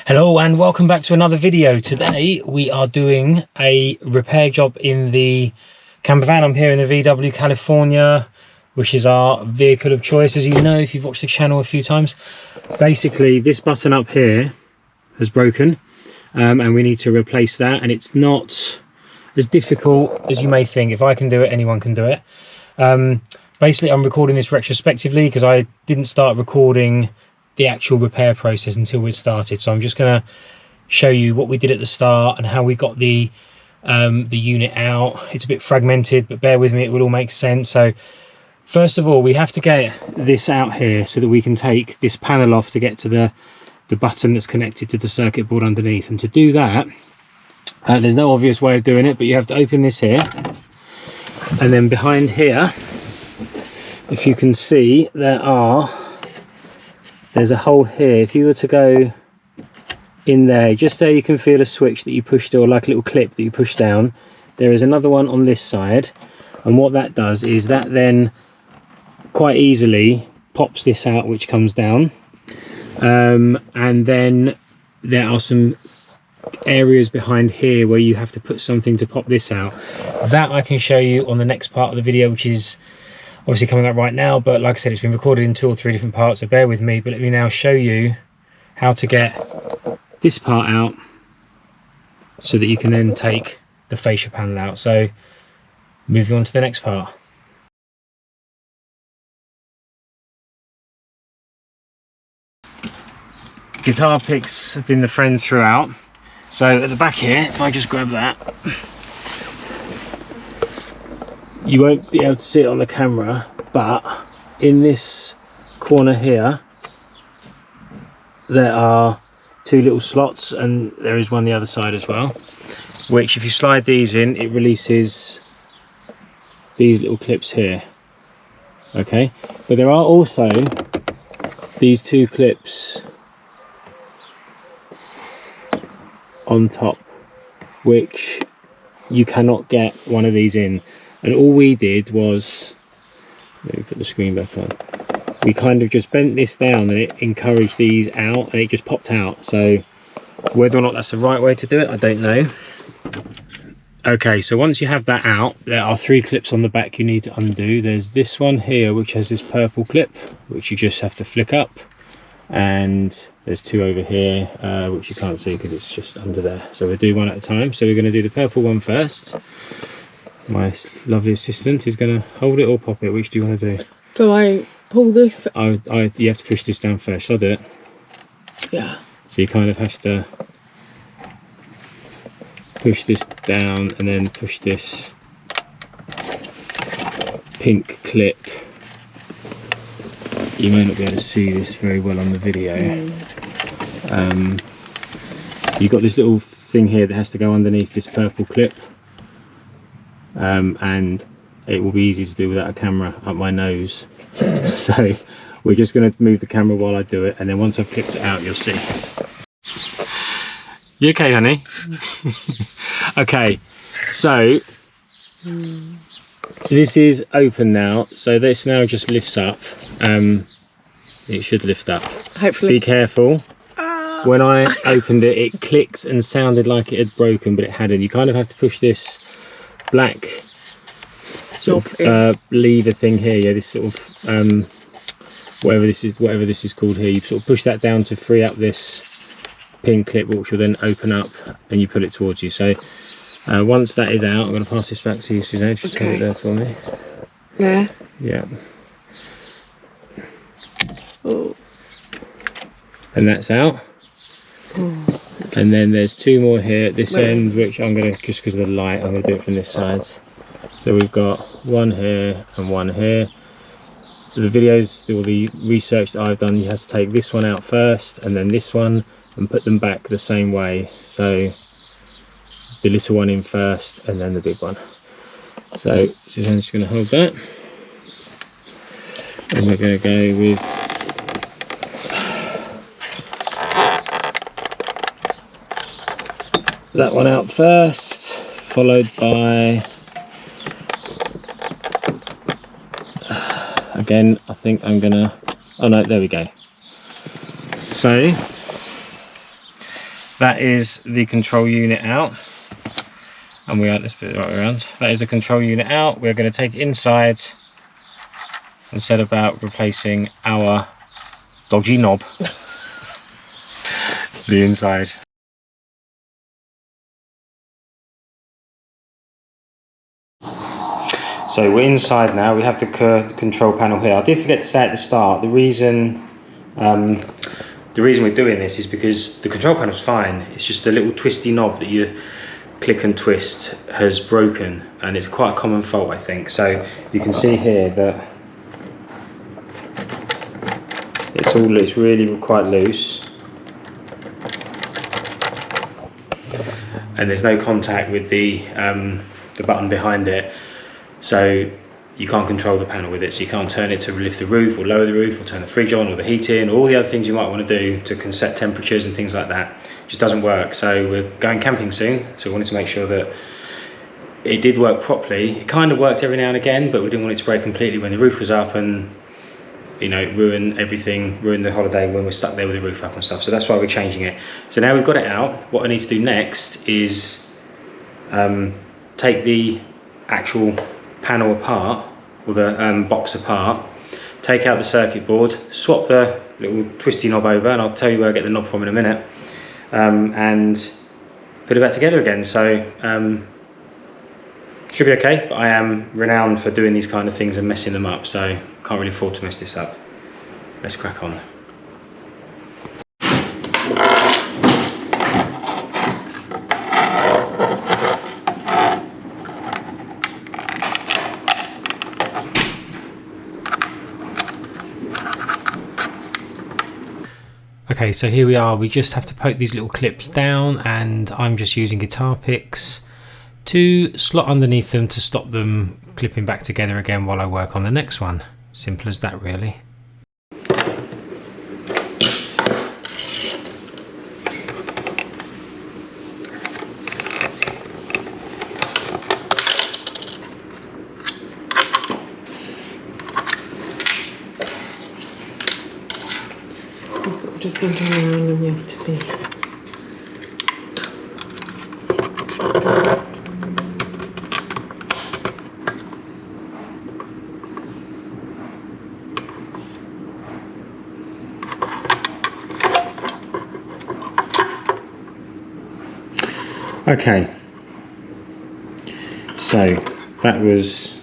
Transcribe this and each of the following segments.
Hello and welcome back to another video. Today we are doing a repair job in the camper van. I'm here in the VW California, which is our vehicle of choice, as you know if you've watched the channel a few times. Basically this button up here has broken and we need to replace that, and it's not as difficult as you may think. If I can do it, anyone can do it. Basically I'm recording this retrospectively because I didn't start recording the actual repair process until we'd started, so I'm just going to show you what we did at the start and how we got the unit out. It's a bit fragmented, but bear with me, it will all make sense. So first of all, we have to get this out here so that we can take this panel off to get to the button that's connected to the circuit board underneath. And to do that, there's no obvious way of doing it, but you have to open this here, and then behind here, if you can see, there's a hole here. If you were to go in there, just there, you can feel a switch that you pushed, or like a little clip that you push down. There is another one on this side, and what that does is that then quite easily pops this out, which comes down, and then there are some areas behind here where you have to put something to pop this out. That I can show you on the next part of the video, which is obviously coming up right now, but like I said, it's been recorded in 2 or 3 different parts, so bear with me. But let me now show you how to get this part out so that you can then take the fascia panel out. So moving on to the next part. Guitar picks have been the friend throughout. So at the back here, if I just grab that, you won't be able to see it on the camera, but in this corner here there are 2 little slots, and there is one the other side as well, which if you slide these in, it releases these little clips here. Okay, but there are also these 2 clips on top, which you cannot get one of these in. And all we did was, let me put the screen back on, we kind of just bent this down and it encouraged these out, and it just popped out. So whether or not that's the right way to do it, I don't know. Okay, so once you have that out, there are 3 clips on the back you need to undo. There's this one here, which has this purple clip, which you just have to flick up. And there's 2 over here, which you can't see because it's just under there. So we'll do one at a time. So we're going to do the purple one first. My lovely assistant is going to hold it or pop it. Which do you want to do? So I pull this? You have to push this down first. Shall I do it? Yeah. So you kind of have to push this down and then push this pink clip. You may not be able to see this very well on the video. You've got this little thing here that has to go underneath this purple clip. And it will be easy to do without a camera up my nose. So we're just going to move the camera while I do it, and then once I've clipped it out, you'll see. You okay, honey? Okay, so this is open now, so this now just lifts up. It should lift up. Hopefully. Be careful. When I opened it, it clicked and sounded like it had broken, but it hadn't. You kind of have to push this black sort of lever thing here, yeah, this sort of whatever this is called here. You sort of push that down to free up this pin clip, which will then open up, and you pull it towards you. So once that is out, I'm going to pass this back to you, Suzanne. Just hold it there for me. Yeah. Yeah. Oh. And that's out. Oh. And then there's 2 more here at this end, which I'm going to, just because of the light, I'm going to do it from this side. So we've got 1 here and 1 here. So the videos, all the research that I've done, you have to take this one out first and then this one and put them back the same way. So the little one in first and then the big one. So Suzanne's just going to hold that. And we're going to go with that one out first, followed by, again, I think I'm gonna, oh no, there we go. So that is the control unit out. And let's put it right around. That is the control unit out. We're going to take it inside and set about replacing our dodgy knob. See you inside. So we're inside now. We have the control panel here. I did forget to say at the start, the reason we're doing this is because the control panel's fine. It's just a little twisty knob that you click and twist has broken, and it's quite a common fault, I think. So you can see here that it's really quite loose, and there's no contact with the button behind it, so you can't control the panel with it. So you can't turn it to lift the roof or lower the roof or turn the fridge on or the heat in, or all the other things you might want to do to set temperatures and things like that. It just doesn't work. So we're going camping soon, so we wanted to make sure that it did work properly. It kind of worked every now and again, but we didn't want it to break completely when the roof was up and, you know, ruin everything, ruin the holiday when we're stuck there with the roof up and stuff. So that's why we're changing it. So now we've got it out, what I need to do next is take the actual panel apart, or the box apart, take out the circuit board, swap the little twisty knob over, and I'll tell you where I get the knob from in a minute, and put it back together again. So should be okay, but I am renowned for doing these kind of things and messing them up, so can't really afford to mess this up. Let's crack on. Okay, so here we are. We just have to poke these little clips down, and I'm just using guitar picks to slot underneath them to stop them clipping back together again while I work on the next one. Simple as that, really. Just thinking how random you have to be. Okay, so that was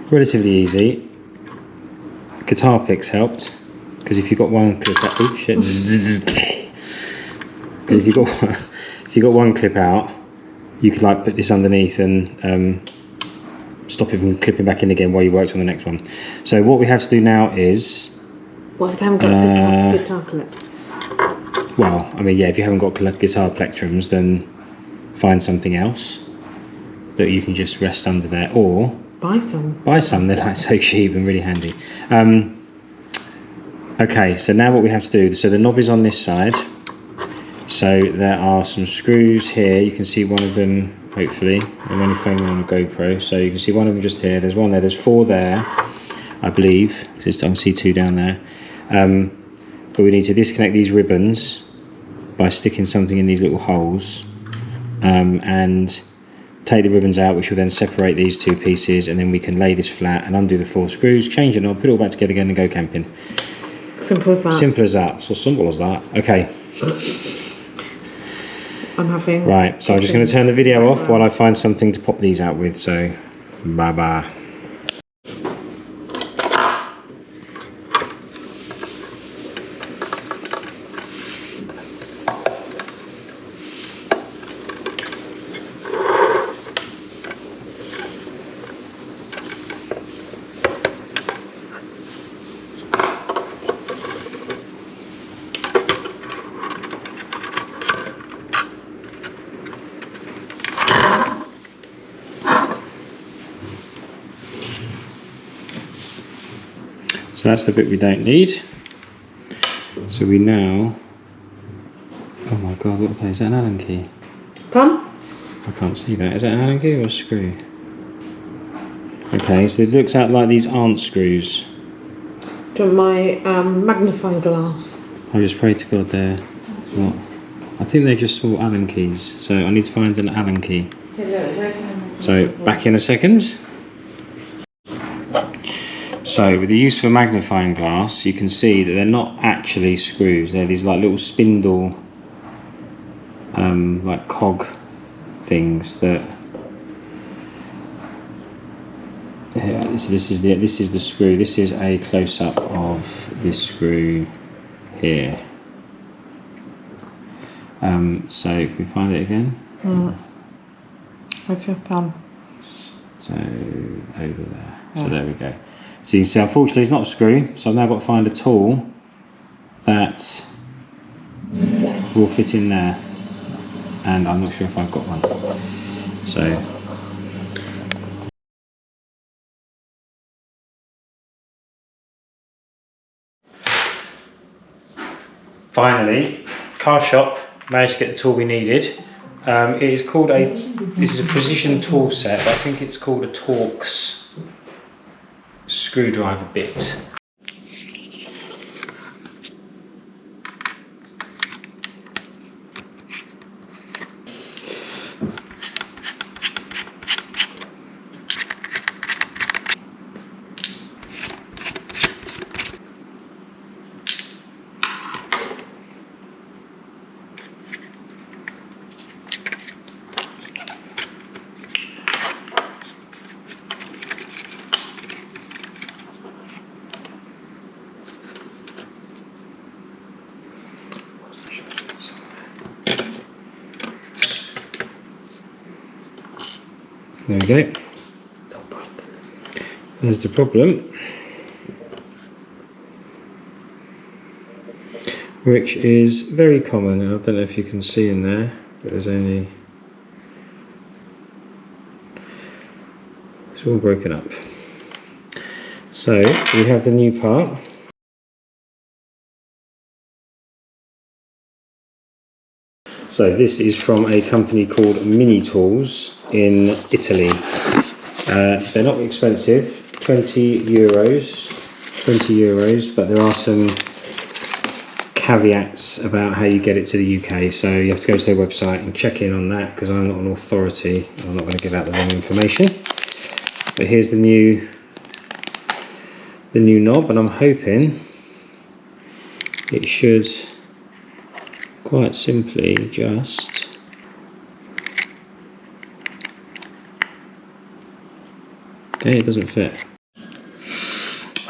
relatively easy. Guitar picks helped, because if you got one clip out, oops, shit. Because if you got one clip out, you could like put this underneath and stop it from clipping back in again while you worked on the next one. So what we have to do now is, What if they haven't got guitar clips? well, I mean, yeah, if you haven't got guitar plectrums, then find something else that you can just rest under there, or Buy some. Buy some, they're like so cheap and really handy. Okay, so now what we have to do, so the knob is on this side. So there are some screws here. You can see one of them, hopefully. I'm only filming on a GoPro, so you can see one of them just here. There's one there, there's four there, I believe. I can see two down there. But we need to disconnect these ribbons by sticking something in these little holes, and take the ribbons out, which will then separate these two pieces, and then we can lay this flat and undo the four screws, change the knob, put it all back together again and go camping. Simple as that. Simple as that. So simple as that. Okay. I'm having... Right, so I'm just going to turn the video off while I find something to pop these out with, so bye-bye. So that's the bit we don't need. So we now, oh my god, what are they? Is that an Allen key? Pump? I can't see that. Is that an Allen key or a screw? Okay, so it looks out like these aren't screws. Do you want my magnifying glass? I just pray to God they're What? I think they're just small Allen keys, so I need to find an Allen key. So back in a second. So with the use of a magnifying glass, you can see that they're not actually screws. They're these like little spindle, like cog things that. Yeah, so this is the screw. This is a close-up of this screw here. So can we find it again? Where's your thumb? So over there. So there we go. So you can see, unfortunately, it's not a screw. So I've now got to find a tool that will fit in there, and I'm not sure if I've got one. So. Finally, car shop managed to get the tool we needed. It is called this is a precision tool set, but I think it's called a Torx screwdriver bit. There we go. There's the problem, which is very common. I don't know if you can see in there, but there's only, it's all broken up. So we have the new part. So this is from a company called Mini Tools in Italy. They're not expensive, 20 euros, but there are some caveats about how you get it to the UK. So you have to go to their website and check in on that, because I'm not an authority. I'm not going to give out the wrong information. But here's the new knob, and I'm hoping it should quite simply just okay, it doesn't fit.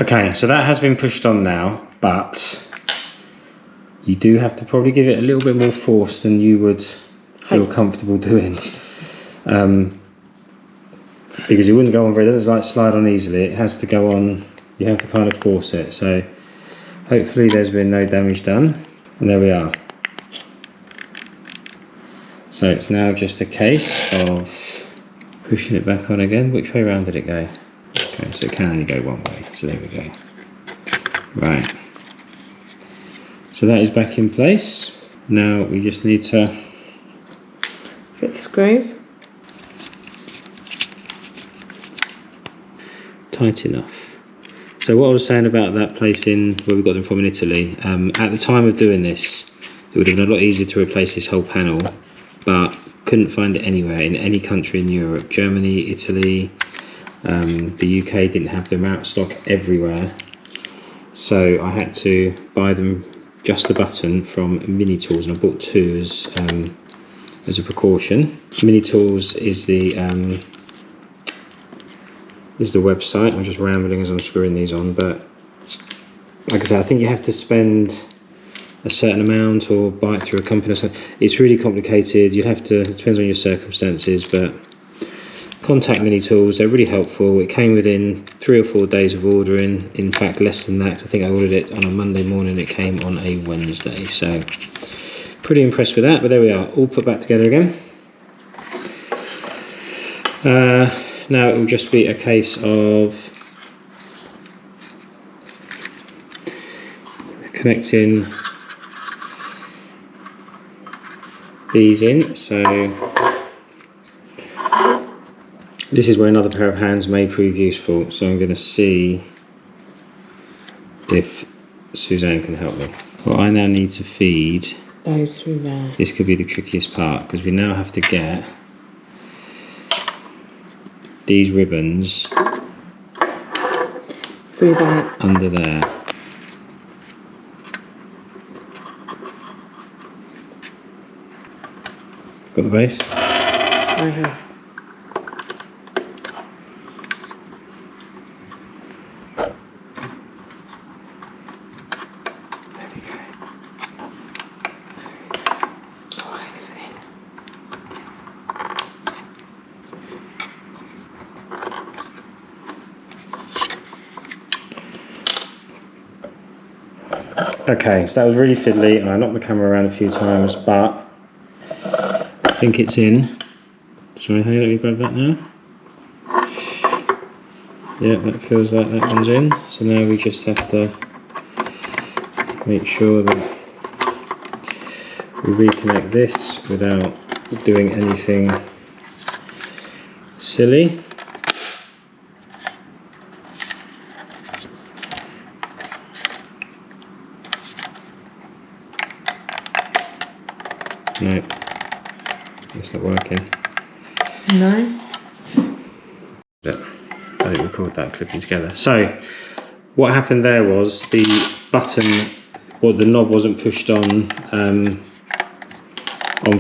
Okay, so that has been pushed on now, but you do have to probably give it a little bit more force than you would feel comfortable doing, because it wouldn't go on very, it doesn't like slide on easily. It has to go on, you have to kind of force it. So hopefully there's been no damage done, and there we are. So it's now just a case of pushing it back on again. Which way around did it go? Okay, so it can only go one way, so there we go. Right, so that is back in place. Now we just need to fit the screws. Tight enough. So what I was saying about that place in where we got them from in Italy, at the time of doing this, it would have been a lot easier to replace this whole panel, but couldn't find it anywhere in any country in Europe. Germany, Italy, the UK didn't have them out of stock everywhere. So I had to buy them just the button from Mini Tools, and I bought two as a precaution. Mini Tools is the website. I'm just rambling as I'm screwing these on, but like I said, I think you have to spend a certain amount or buy it through a company or something. It's really complicated. You'd have to, it depends on your circumstances, but contact Mini Tools. They're really helpful. It came within 3 or 4 days of ordering. In fact, less than that. I think I ordered it on a Monday morning. It came on a Wednesday. So pretty impressed with that, but there we are, all put back together again. Now it will just be a case of connecting these in. So this is where another pair of hands may prove useful. So I'm going to see if Suzanne can help me. Well, I now need to feed Those through there. This could be the trickiest part because we now have to get these ribbons Through that. under there. Got the base? I have. There we go. Right, it's in. Okay, so that was really fiddly and I knocked the camera around a few times, but I think it's in. Sorry, honey, let me grab that now. Yeah, that feels like that one's in. So now we just have to make sure that we reconnect this without doing anything silly. No, it's not working. No? Yeah, I didn't record that clipping together. So, what happened there was the button, or the knob wasn't pushed on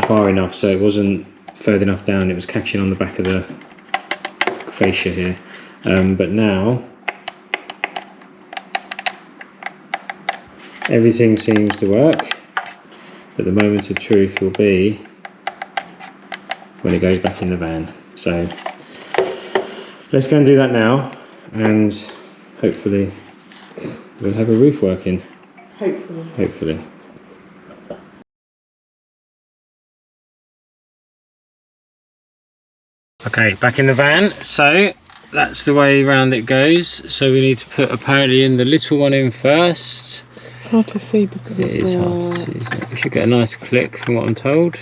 far enough, so it wasn't further enough down. It was catching on the back of the fascia here. But now, everything seems to work. But the moment of truth will be when it goes back in the van. So let's go and do that now, and hopefully we'll have a roof working. Hopefully. Hopefully. Okay, back in the van. So that's the way around it goes. So we need to put apparently in the little one in first. It's hard to see because It is hard to see, isn't it? We should get a nice click from what I'm told.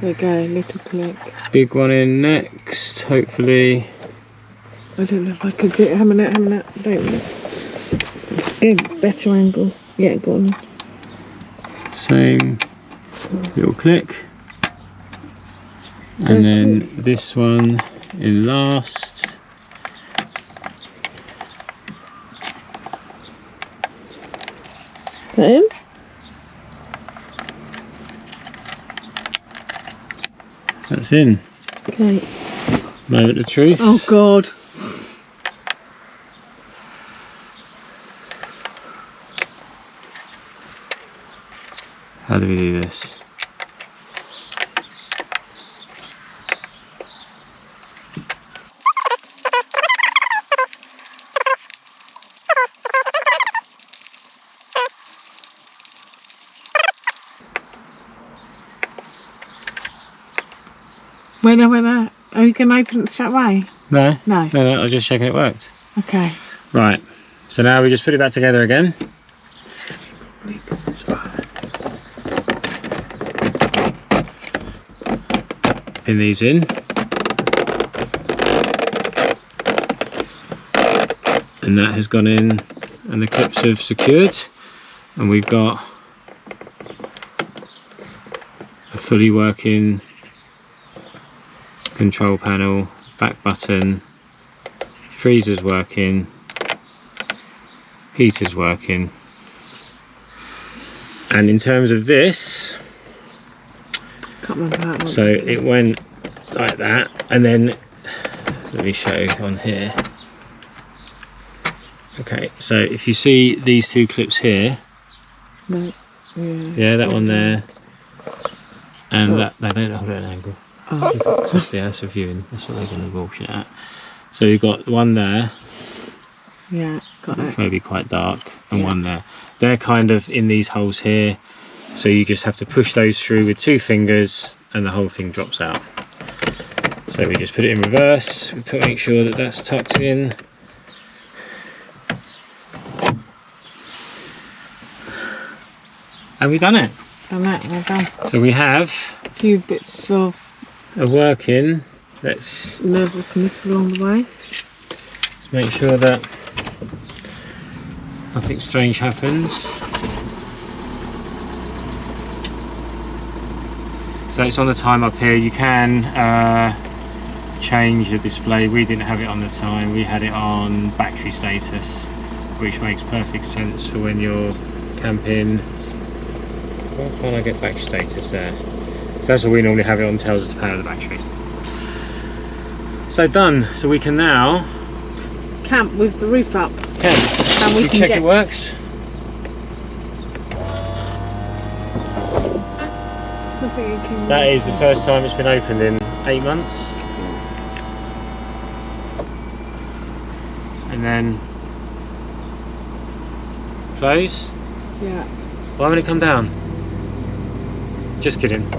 There you go, little click. Big one in next, hopefully. I don't know if I can see it. Have a minute, I don't know. Let's get a better angle. Yeah, go on. Same little click. And then this one in last. That in? That's in. Okay. Moment of truth. Oh God. How do we do this? Wait. Are you going to open it straight away? No. No. No, I was just checking it worked. Okay. Right. So now we just put it back together again. Pin these in. And that has gone in and the clips have secured. And we've got a fully working control panel, back button, freezer's working, heater's working. And in terms of this, Can't remember that one. so it went like that, and then let me show you on here. Okay, so if you see these two clips here, No. yeah, that one there, and that they don't hold at an angle. Oh. That's a viewing. That's what they're going to bullshit at. So you've got one there, Yeah, got it. maybe quite dark, and one there. They're kind of in these holes here, so you just have to push those through with 2 fingers, and the whole thing drops out. So we just put it in reverse. We make sure that that's tucked in. And we've done it. Done that, well done. So we have A few bits of a working. Let's nervousness along the way. make sure that nothing strange happens. So it's on the time up here. You can change the display. We didn't have it on the time, we had it on battery status, which makes perfect sense for when you're camping. Why can't I get battery status there? So that's what we normally have it on, tells us to power the battery. So done. So we can now camp with the roof up. Camp. And we can check get... it works. There's nothing you can... That is the first time it's been opened in 8 months. And then close. Yeah. Why won't it come down? Just kidding.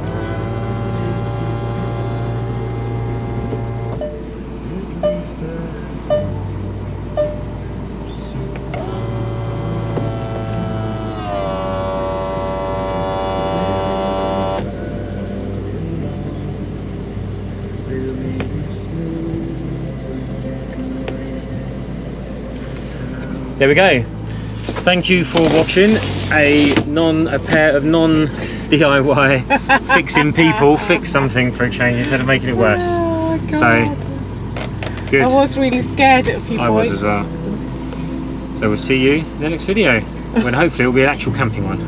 There we go. Thank you for watching a pair of non-DIY fixing people fix something for a change instead of making it worse. Oh, God. So good. I was really scared at a few points. I was as well. So we'll see you in the next video when hopefully it will be an actual camping one.